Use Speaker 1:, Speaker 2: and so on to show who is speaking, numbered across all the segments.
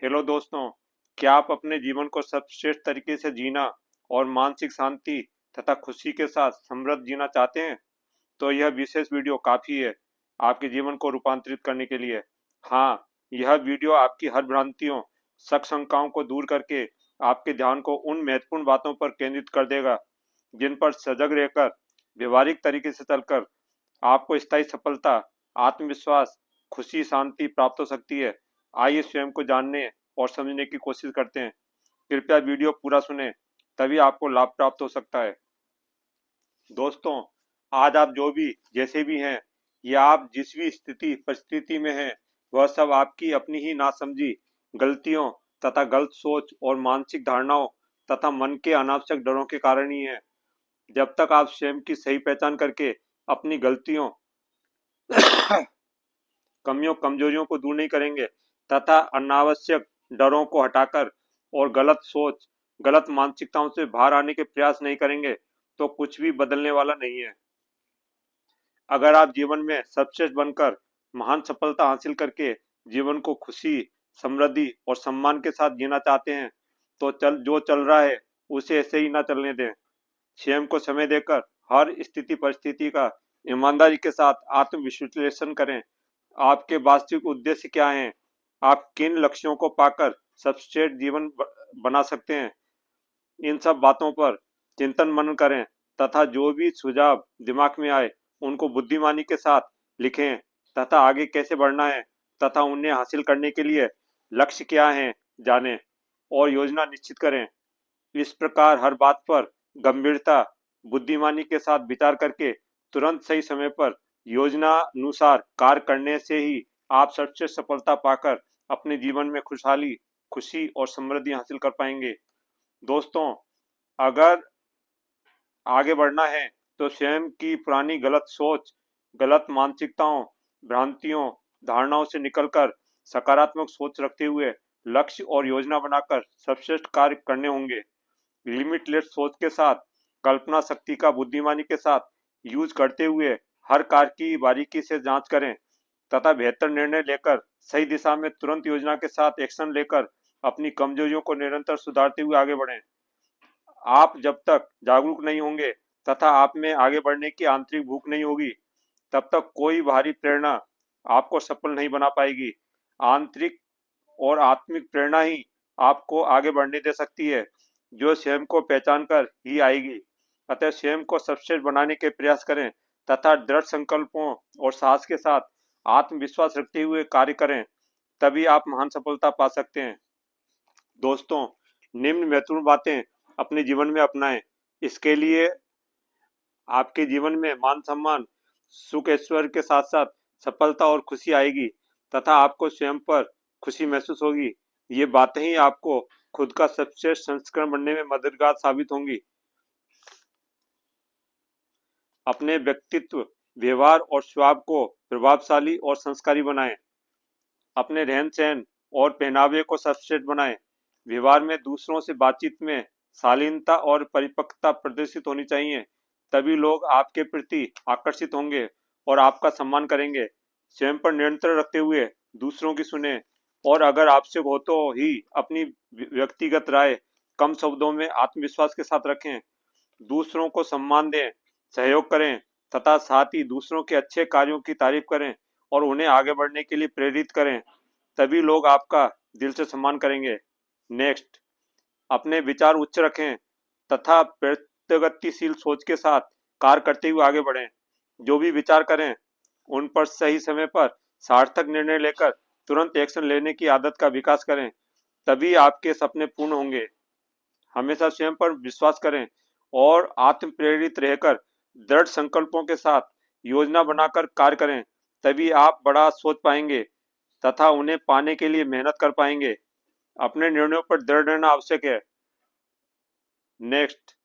Speaker 1: Hello दोस्तों, क्या आप अपने जीवन को सर्वश्रेष्ठ तरीके से जीना और मानसिक शांति तथा खुशी के साथ समृद्ध जीना चाहते हैं? तो यह विशेष वीडियो काफी है आपके जीवन को रूपांतरित करने के लिए। हाँ, यह वीडियो आपकी हर भ्रांतियों, शक शंकाओं को दूर करके आपके ध्यान को उन महत्वपूर्ण बातों पर केंद्रित कर देगा जिन पर सजग रहकर व्यवहारिक तरीके से चलकर आपको स्थायी सफलता, आत्मविश्वास, खुशी, शांति प्राप्त हो सकती है। आइए स्वयं को जानने और समझने की कोशिश करते हैं। कृपया वीडियो पूरा सुनें, तभी आपको लाभ प्राप्त हो सकता है। दोस्तों, आज आप जो भी जैसे भी हैं या आप जिस भी स्थिति परिस्थिति में हैं, वह सब आपकी अपनी ही नासमझी, गलतियों तथा गलत सोच और मानसिक धारणाओं तथा मन के अनावश्यक डरों के कारण ही है। जब तक आप स्वयं की सही पहचान करके अपनी गलतियों कमियों कमजोरियों को दूर नहीं करेंगे तथा अनावश्यक डरों को हटाकर और गलत सोच, गलत मानसिकताओं से बाहर आने के प्रयास नहीं करेंगे, तो कुछ भी बदलने वाला नहीं है। अगर आप जीवन में सर्वश्रेष्ठ बनकर महान सफलता हासिल करके जीवन को खुशी, समृद्धि और सम्मान के साथ जीना चाहते हैं, तो जो चल रहा है उसे ऐसे ही ना चलने दें। स्वयं को समय देकर हर स्थिति परिस्थिति का ईमानदारी के साथ आत्मविश्लेषण करें। आपके वास्तविक उद्देश्य क्या हैं? आप किन लक्ष्यों को पाकर सर्वश्रेष्ठ जीवन बना सकते हैं? इन सब बातों पर चिंतन मनन करें तथा जो भी सुझाव दिमाग में आए उनको बुद्धिमानी के साथ लिखें तथा आगे कैसे बढ़ना है तथा उन्हें हासिल करने के लिए लक्ष्य क्या है जानें और योजना निश्चित करें। इस प्रकार हर बात पर गंभीरता, बुद्धिमानी के साथ विचार करके तुरंत सही समय पर योजना अनुसार कार्य करने से ही आप सर्वश्रेष्ठ सफलता पाकर अपने जीवन में खुशहाली, खुशी और समृद्धि हासिल कर पाएंगे। दोस्तों, अगर आगे बढ़ना है तो स्वयं की पुरानी गलत सोच, गलत मानसिकताओं, भ्रांतियों, धारणाओं से निकलकर सकारात्मक सोच रखते हुए लक्ष्य और योजना बनाकर सर्वश्रेष्ठ कार्य करने होंगे। लिमिटलेस सोच के साथ, कल्पना शक्ति का बुद्धिमानी के साथ यूज करते हुए हर कार्य की बारीकी से जांच करें तथा बेहतर निर्णय लेकर सही दिशा में तुरंत योजना के साथ एक्शन लेकर अपनी कमजोरियों को निरंतर सुधारते हुए आगे बढ़ें। आप जब तक जागरूक नहीं होंगे तथा आप में आगे बढ़ने की आंतरिक भूख नहीं होगी, तब तक कोई बाहरी प्रेरणा आपको सफल नहीं बना पाएगी। आंतरिक और आत्मिक प्रेरणा ही आपको आगे बढ़ने दे सकती है, जो स्वयं को पहचान कर ही आएगी। अतः स्वयं को सर्वश्रेष्ठ बनाने के प्रयास करें तथा दृढ़ संकल्पों और साहस के साथ आत्मविश्वास रखते हुए कार्य करें, तभी आप महान सफलता पा सकते हैं। दोस्तों, निम्न महत्वपूर्ण बातें अपने जीवन में अपनाएं। इसके लिए आपके जीवन में मान सम्मान, सुख ऐश्वर्य के साथ साथ सफलता और खुशी आएगी तथा आपको स्वयं पर खुशी महसूस होगी। ये बातें ही आपको खुद का सर्वश्रेष्ठ संस्करण बनने में मददगार साबित होंगी। अपने व्यक्तित्व, व्यवहार और स्वभाव को प्रभावशाली और संस्कारी बनाएं। अपने रहन सहन और पहनावे को सर्वश्रेष्ठ बनाएं। व्यवहार में दूसरों से बातचीत में शालीनता और परिपक्वता प्रदर्शित होनी चाहिए, तभी लोग आपके प्रति आकर्षित होंगे और आपका सम्मान करेंगे। स्वयं पर नियंत्रण रखते हुए दूसरों की सुने और अगर आवश्यक हो तो ही अपनी व्यक्तिगत राय कम शब्दों में आत्मविश्वास के साथ रखें। दूसरों को सम्मान दें, सहयोग करें तथा साथ ही दूसरों के अच्छे कार्यों की तारीफ करें और उन्हें आगे बढ़ने के लिए प्रेरित करें, तभी लोग आपका दिल से सम्मान करेंगे। नेक्स्ट, अपने विचार उच्च रखें तथा प्रगतिशील सोच के साथ कार्य करते हुए आगे बढ़ें। जो भी विचार करें उन पर सही समय पर सार्थक निर्णय लेकर तुरंत एक्शन लेने की आदत का विकास करें, तभी आपके सपने पूर्ण होंगे। हमेशा स्वयं पर विश्वास करें और आत्म प्रेरित रहकर दृढ़ संकल्पों के साथ योजना बनाकर कार्य करें, तभी आप बड़ा सोच पाएंगे तथा उन्हें पाने के लिए मेहनत कर पाएंगे। अपने निर्णयों पर दृढ़ रहना आवश्यक है। नेक्स्ट,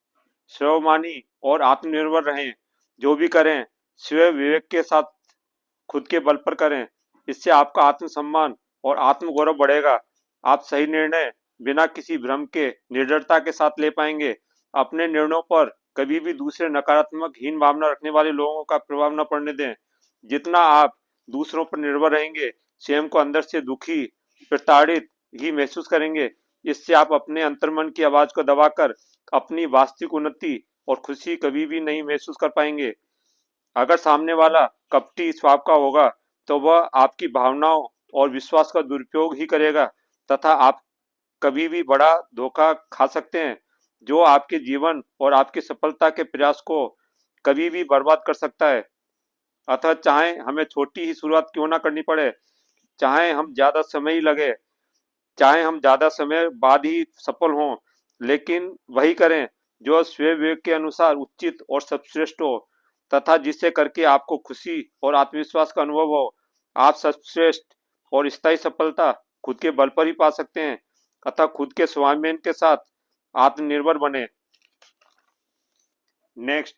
Speaker 1: स्वाभिमानी और आत्मनिर्भर रहें। जो भी करें स्व विवेक के साथ खुद के बल पर करें, इससे आपका आत्मसम्मान और आत्मगौरव बढ़ेगा। आप सही निर्णय बिना किसी भ्रम के निडरता के साथ ले पाएंगे। अपने निर्णयों पर कभी भी दूसरे नकारात्मक हीन भावना रखने वाले लोगों का प्रभाव न पड़ने दें। जितना आप दूसरों पर निर्भर रहेंगे, स्वयं को अंदर से दुखी, प्रताड़ित ही महसूस करेंगे। इससे आप अपने अंतर्मन की आवाज को दबाकर अपनी वास्तविक उन्नति और खुशी कभी भी नहीं महसूस कर पाएंगे। अगर सामने वाला कपटी स्वभाव का होगा तो वह आपकी भावनाओं और विश्वास का दुरुपयोग ही करेगा तथा आप कभी भी बड़ा धोखा खा सकते हैं, जो आपके जीवन और आपकी सफलता के प्रयास को कभी भी बर्बाद कर सकता है। अतः चाहे हमें छोटी ही शुरुआत क्यों ना करनी पड़े, चाहे हम ज्यादा समय ही लगे, चाहे हम ज्यादा समय बाद ही सफल हों, लेकिन वही करें जो स्वयं विवेक के अनुसार उचित और सर्वश्रेष्ठ हो तथा जिसे करके आपको खुशी और आत्मविश्वास का अनुभव हो। आप सर्वश्रेष्ठ और स्थायी सफलता खुद के बल पर ही पा सकते हैं। अतः खुद के स्वाभिमान के साथ आत्मनिर्भर बने। नेक्स्ट,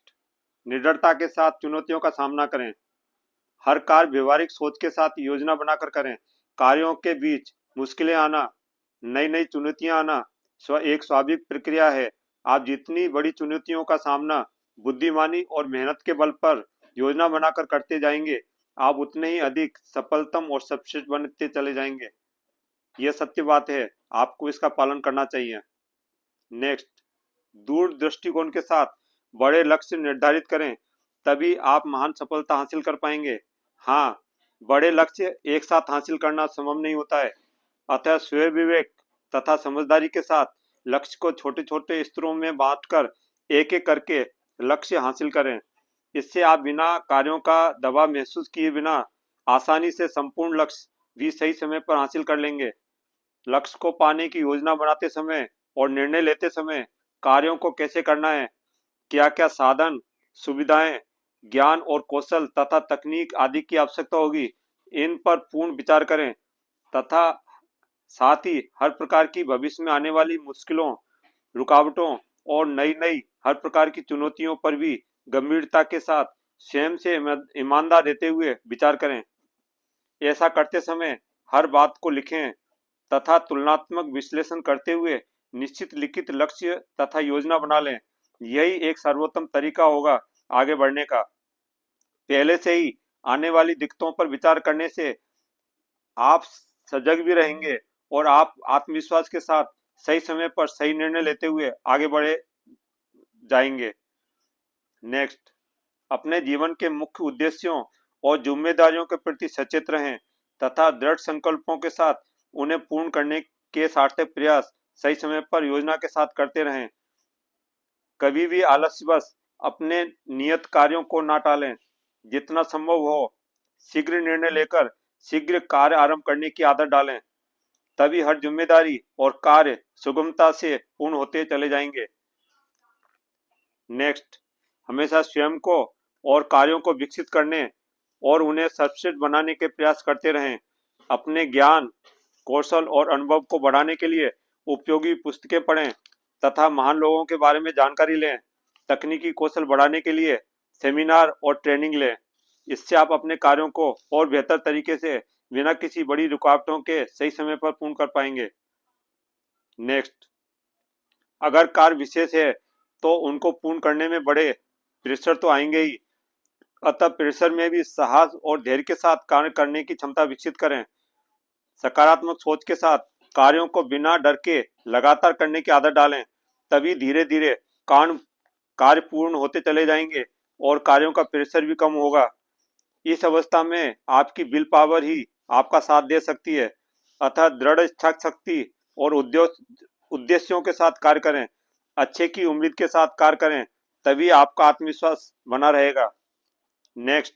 Speaker 1: निडरता के साथ चुनौतियों का सामना करें। हर कार्य व्यवहारिक सोच के साथ योजना बनाकर करें। कार्यों के बीच मुश्किलें आना, नई नई चुनौतियां आना एक स्वाभाविक प्रक्रिया है। आप जितनी बड़ी चुनौतियों का सामना बुद्धिमानी और मेहनत के बल पर योजना बनाकर करते जाएंगे, आप उतने ही अधिक सफलतम और सर्वश्रेष्ठ बनते चले जाएंगे। यह सत्य बात है, आपको इसका पालन करना चाहिए। नेक्स्ट, दूर दृष्टिकोण के साथ बड़े लक्ष्य निर्धारित करें, तभी आप महान सफलता हासिल कर पाएंगे। हाँ, बड़े लक्ष्य एक साथ हासिल करना संभव नहीं होता है। अतः स्वयं विवेक तथा समझदारी के साथ लक्ष्य को छोटे छोटे स्तरों में बांटकर एक एक करके लक्ष्य हासिल करें। इससे आप बिना कार्यों का दबाव महसूस किए बिना आसानी से संपूर्ण लक्ष्य भी सही समय पर हासिल कर लेंगे। लक्ष्य को पाने की योजना बनाते समय और निर्णय लेते समय कार्यों को कैसे करना है, क्या क्या साधन, सुविधाएं, ज्ञान और कौशल तथा तकनीक आदि की आवश्यकता होगी, इन पर पूर्ण विचार करें तथा साथ ही हर प्रकार की भविष्य में आने वाली मुश्किलों, रुकावटों और नई नई हर प्रकार की चुनौतियों पर भी गंभीरता के साथ स्वयं से ईमानदार रहते हुए विचार करें। ऐसा करते समय हर बात को लिखें तथा तुलनात्मक विश्लेषण करते हुए निश्चित लिखित लक्ष्य तथा योजना बना लें। यही एक सर्वोत्तम तरीका होगा आगे बढ़ने का। पहले से ही आने वाली दिक्कतों पर विचार करने से आप सजग भी रहेंगे और आप आत्मविश्वास के साथ सही समय पर सही निर्णय लेते हुए आगे बढ़े जाएंगे। नेक्स्ट, अपने जीवन के मुख्य उद्देश्यों और जिम्मेदारियों के प्रति सचेत रहें तथा दृढ़ संकल्पों के साथ उन्हें पूर्ण करने के सार्थक प्रयास सही समय पर योजना के साथ करते रहें। कभी भी आलस्यवश अपने नियत कार्यों को ना टालें। जितना संभव हो शीघ्र निर्णय लेकर शीघ्र कार्य आरंभ करने की आदत डालें, तभी हर जिम्मेदारी और कार्य सुगमता से पूर्ण होते चले जाएंगे। नेक्स्ट, हमेशा स्वयं को और कार्यों को विकसित करने और उन्हें सर्वश्रेष्ठ बनाने के प्रयास करते रहें। अपने ज्ञान, कौशल और अनुभव को बढ़ाने के लिए उपयोगी पुस्तकें पढ़ें तथा महान लोगों के बारे में जानकारी लें। तकनीकी कौशल बढ़ाने के लिए सेमिनार और ट्रेनिंग लें। इससे आप अपने कार्यों को और बेहतर तरीके से बिना किसी बड़ी रुकावटों के सही समय पर पूर्ण कर पाएंगे। नेक्स्ट, अगर कार्य विशेष है तो उनको पूर्ण करने में बड़े प्रेशर तो आएंगे ही, अतः प्रेशर में भी साहस और धैर्य के साथ कार्य करने की क्षमता विकसित करें। सकारात्मक सोच के साथ कार्यों को बिना डर के लगातार करने की आदत डालें, तभी धीरे धीरे कार्य पूर्ण होते चले जाएंगे और कार्यों का प्रेशर भी कम होगा। इस अवस्था में आपकी विल पावर ही आपका साथ दे सकती है। अतः दृढ़ इच्छा शक्ति और उद्देश्यों के साथ कार्य करें, अच्छे की उम्मीद के साथ कार्य करें, तभी आपका आत्मविश्वास बना रहेगा। नेक्स्ट,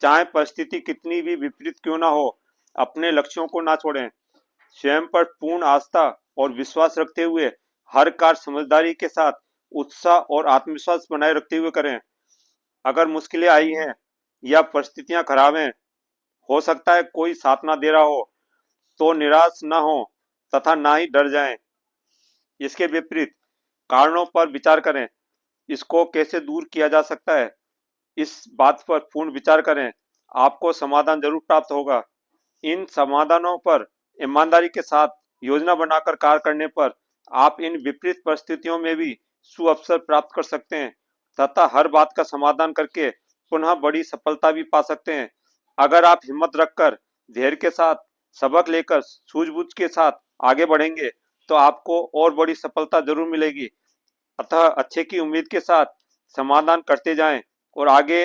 Speaker 1: चाहे परिस्थिति कितनी भी विपरीत क्यों ना हो, अपने लक्ष्यों को ना छोड़ें। स्वयं पर पूर्ण आस्था और विश्वास रखते हुए हर कार्य समझदारी के साथ उत्साह और आत्मविश्वास बनाए रखते हुए करें। अगर मुश्किलें आई हैं या परिस्थितियां खराब हैं, हो सकता है कोई साथ ना दे रहा हो, तो निराश ना हो तथा ना ही डर जाएं। इसके विपरीत कारणों पर विचार करें, इसको कैसे दूर किया जा सकता है, इस बात पर पूर्ण विचार करें। आपको समाधान जरूर प्राप्त होगा। इन समाधानों पर ईमानदारी के साथ योजना बनाकर कार्य करने पर आप इन विपरीत परिस्थितियों में भी सुअवसर प्राप्त कर सकते हैं तथा हर बात का समाधान करके पुनः बड़ी सफलता भी पा सकते हैं। अगर आप हिम्मत रखकर धैर्य के साथ सबक लेकर सूझबूझ के साथ आगे बढ़ेंगे तो आपको और बड़ी सफलता जरूर मिलेगी। अतः अच्छे की उम्मीद के साथ समाधान करते जाएं और आगे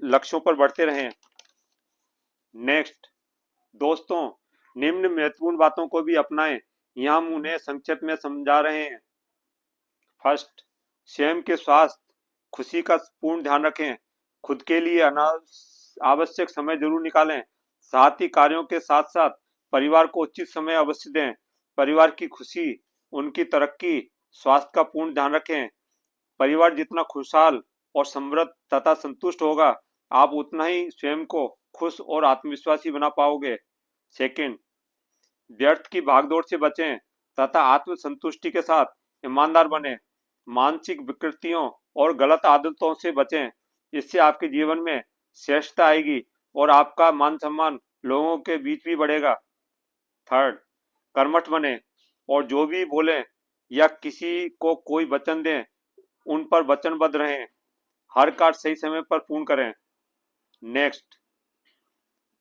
Speaker 1: लक्ष्यों पर बढ़ते रहें। नेक्स्ट दोस्तों, निम्न महत्वपूर्ण बातों को भी अपनाएं। यहाँ हम उन्हें संक्षेप में समझा रहे हैं। फर्स्ट, स्वयं के स्वास्थ्य खुशी का पूर्ण ध्यान रखें। खुद के लिए आवश्यक समय जरूर निकालें। साथ ही कार्यों के साथ साथ परिवार को उचित समय अवश्य दें। परिवार की खुशी, उनकी तरक्की, स्वास्थ्य का पूर्ण ध्यान रखें। परिवार जितना खुशहाल और समृद्ध तथा संतुष्ट होगा, आप उतना ही स्वयं को खुश और आत्मविश्वासी बना पाओगे। सेकंड, व्यर्थ की भागदौड़ से बचें तथा आत्मसंतुष्टि के साथ ईमानदार बने। मानसिक विकृतियों और गलत आदतों से बचें। इससे आपके जीवन में श्रेष्ठता आएगी और आपका मान सम्मान लोगों के बीच भी बढ़ेगा। थर्ड, कर्मठ बने और जो भी बोलें या किसी को कोई वचन दें, उन पर वचनबद्ध रहें। हर कार्य सही समय पर पूर्ण करें। नेक्स्ट,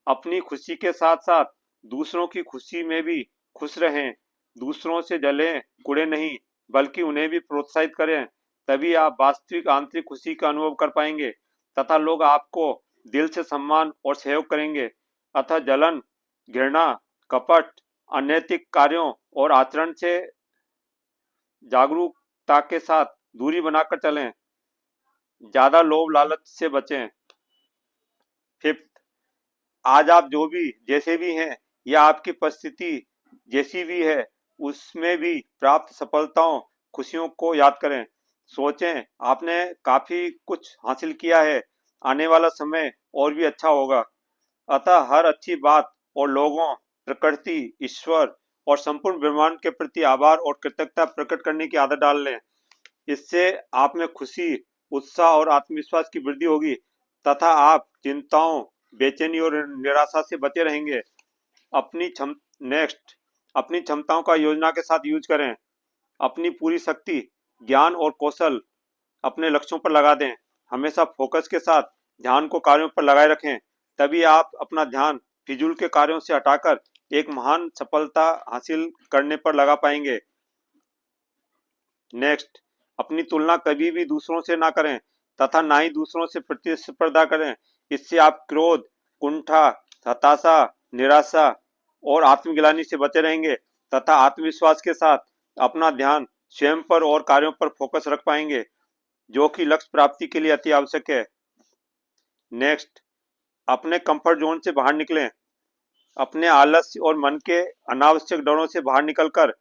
Speaker 1: अपनी खुशी के साथ साथ दूसरों की खुशी में भी खुश रहें। दूसरों से जलें कुड़े नहीं, बल्कि उन्हें भी प्रोत्साहित करें। तभी आप वास्तविक आंतरिक खुशी का अनुभव कर पाएंगे तथा लोग आपको दिल से सम्मान और सहयोग करेंगे। अतः जलन, घृणा, कपट, अनैतिक कार्यों और आचरण से जागरूकता के साथ दूरी बनाकर चलें। ज्यादा लोभ लालच से बचें। फिफ्थ, आज आप जो भी जैसे भी हैं या आपकी परिस्थिति जैसी भी है, उसमें भी प्राप्त सफलताओं, खुशियों को याद करें। सोचें आपने काफी कुछ हासिल किया है, आने वाला समय और भी अच्छा होगा। अतः हर अच्छी बात और लोगों, प्रकृति, ईश्वर और संपूर्ण ब्रह्मांड के प्रति आभार और कृतज्ञता प्रकट करने की आदत डाल लें। इससे आप में खुशी, उत्साह और आत्मविश्वास की वृद्धि होगी तथा आप चिंताओं, बेचैनी और निराशा से बचे रहेंगे। नेक्स्ट, अपनी क्षमताओं का योजना के साथ यूज करें। अपनी पूरी शक्ति, ज्ञान और कौशल अपने लक्ष्यों पर लगा दें। हमेशा फोकस के साथ ध्यान को कार्यों पर लगाए रखें। तभी आप अपना ध्यान फिजूल के कार्यों से हटाकर एक महान सफलता हासिल करने पर लगा पाएंगे। नेक्स्ट, अपनी तुलना कभी भी दूसरों से ना करें तथा ना ही दूसरों से प्रतिस्पर्धा करें। इससे आप क्रोध, कुंठा, हताशा, निराशा और आत्मग्लानि से बचे रहेंगे तथा आत्मविश्वास के साथ अपना ध्यान स्वयं पर और कार्यों पर फोकस रख पाएंगे, जो कि लक्ष्य प्राप्ति के लिए अति आवश्यक है। नेक्स्ट, अपने कंफर्ट जोन से बाहर निकलें। अपने आलस्य और मन के अनावश्यक डरों से बाहर निकलकर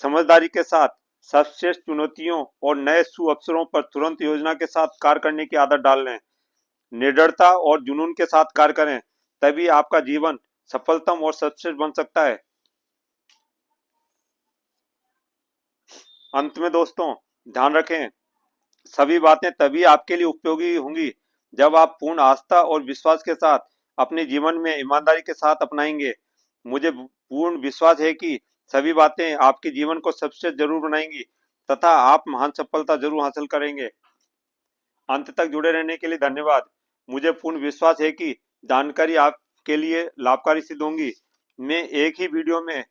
Speaker 1: समझदारी के साथ सर्वश्रेष्ठ चुनौतियों और नए अवसरों पर तुरंत योजना के साथ कार्य करने की आदत डाल लें। निडरता और जुनून के साथ कार्य करें, तभी आपका जीवन सफलतम और सर्वश्रेष्ठ बन सकता है। अंत में दोस्तों, ध्यान रखें, सभी बातें तभी आपके लिए उपयोगी होंगी जब आप पूर्ण आस्था और विश्वास के साथ अपने जीवन में ईमानदारी के साथ अपनाएंगे। मुझे पूर्ण विश्वास है कि सभी बातें आपके जीवन को सबसे जरूर बनाएंगी तथा आप महान सफलता जरूर हासिल करेंगे। अंत तक जुड़े रहने के लिए धन्यवाद। मुझे पूर्ण विश्वास है कि जानकारी आपके लिए लाभकारी सिद्ध होंगी। मैं एक ही वीडियो में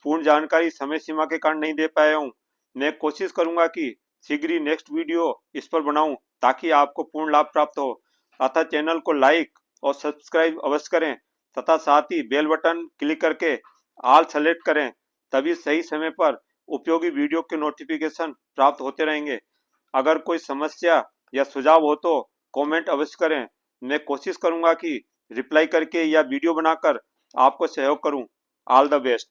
Speaker 1: पूर्ण जानकारी समय सीमा के कारण नहीं दे पाया हूँ। मैं कोशिश करूंगा कि शीघ्र ही नेक्स्ट वीडियो इस पर बनाऊं ताकि आपको पूर्ण लाभ प्राप्त हो। अतः चैनल को लाइक और सब्सक्राइब अवश्य करें तथा साथ ही बेल बटन क्लिक करके ऑल सेलेक्ट करें, तभी सही समय पर उपयोगी वीडियो के नोटिफिकेशन प्राप्त होते रहेंगे। अगर कोई समस्या या सुझाव हो तो कमेंट अवश्य करें। मैं कोशिश करूंगा कि रिप्लाई करके या वीडियो बनाकर आपको सहयोग करूं। All the best.